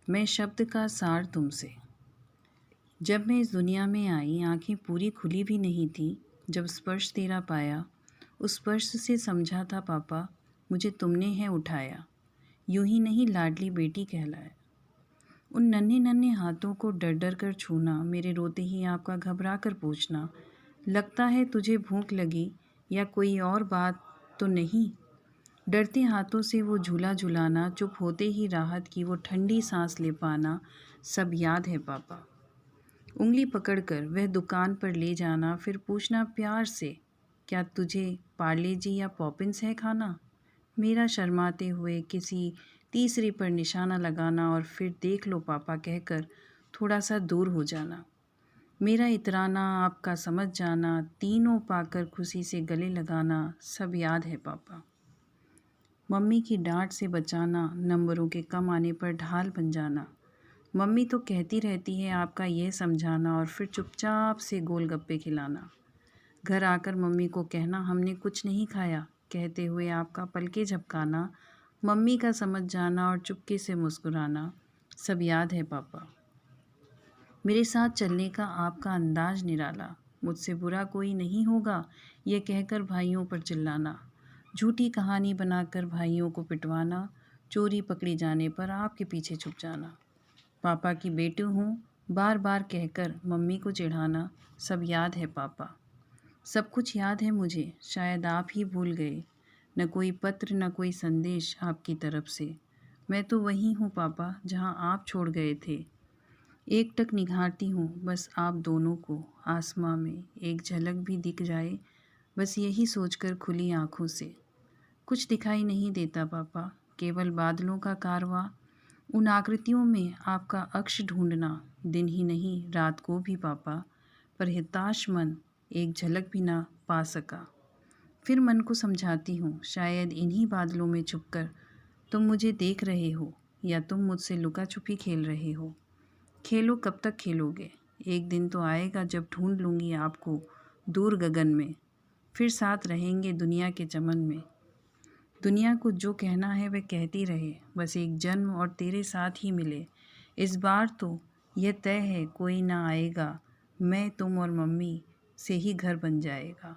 मैं शब्द का सार तुमसे। जब मैं इस दुनिया में आई आंखें पूरी खुली भी नहीं थी। जब स्पर्श तेरा पाया उस स्पर्श से समझा था पापा मुझे तुमने है उठाया। यूं ही नहीं लाडली बेटी कहलाया। उन नन्हे नन्हे हाथों को डर डर कर छूना, मेरे रोते ही आपका घबरा कर पूछना, लगता है तुझे भूख लगी या कोई और बात तो नहीं। डरते हाथों से वो झूला झुलाना, चुप होते ही राहत की वो ठंडी सांस ले पाना, सब याद है पापा। उंगली पकड़कर वह दुकान पर ले जाना, फिर पूछना प्यार से, क्या तुझे पार्ले जी या पॉपिंस है खाना। मेरा शर्माते हुए किसी तीसरे पर निशाना लगाना और फिर देख लो पापा कहकर थोड़ा सा दूर हो जाना। मेरा इतराना, आपका समझ जाना, तीनों पाकर खुशी से गले लगाना, सब याद है पापा। मम्मी की डांट से बचाना, नंबरों के कम आने पर ढाल बन जाना। मम्मी तो कहती रहती है आपका यह समझाना, और फिर चुपचाप से गोलगप्पे खिलाना। घर आकर मम्मी को कहना हमने कुछ नहीं खाया, कहते हुए आपका पलके झपकाना, मम्मी का समझ जाना और चुपके से मुस्कुराना, सब याद है पापा। मेरे साथ चलने का आपका अंदाज निराला, मुझसे बुरा कोई नहीं होगा ये कहकर भाइयों पर चिल्लाना, झूठी कहानी बनाकर भाइयों को पिटवाना, चोरी पकड़ी जाने पर आपके पीछे छुप जाना। पापा की बेटी हूँ बार बार कहकर मम्मी को चिढ़ाना, सब याद है पापा। सब कुछ याद है मुझे, शायद आप ही भूल गए। न कोई पत्र न कोई संदेश आपकी तरफ से। मैं तो वही हूँ पापा जहाँ आप छोड़ गए थे। एक टक निहारती हूँ बस आप दोनों को, आसमां में एक झलक भी दिख जाए, बस यही सोचकर खुली आँखों से। कुछ दिखाई नहीं देता पापा, केवल बादलों का कारवां, उन आकृतियों में आपका अक्ष ढूंढना, दिन ही नहीं रात को भी पापा, पर हिताश मन एक झलक भी ना पा सका। फिर मन को समझाती हूँ, शायद इन्हीं बादलों में छुपकर तुम मुझे देख रहे हो, या तुम मुझसे लुका छुपी खेल रहे हो। खेलो कब तक खेलोगे, एक दिन तो आएगा जब ढूंढ लूँगी आपको दूर गगन में, फिर साथ रहेंगे दुनिया के चमन में। दुनिया को जो कहना है वह कहती रहे, बस एक जन्म और तेरे साथ ही मिले। इस बार तो यह तय है कोई ना आएगा, मैं तुम और मम्मी से ही घर बन जाएगा।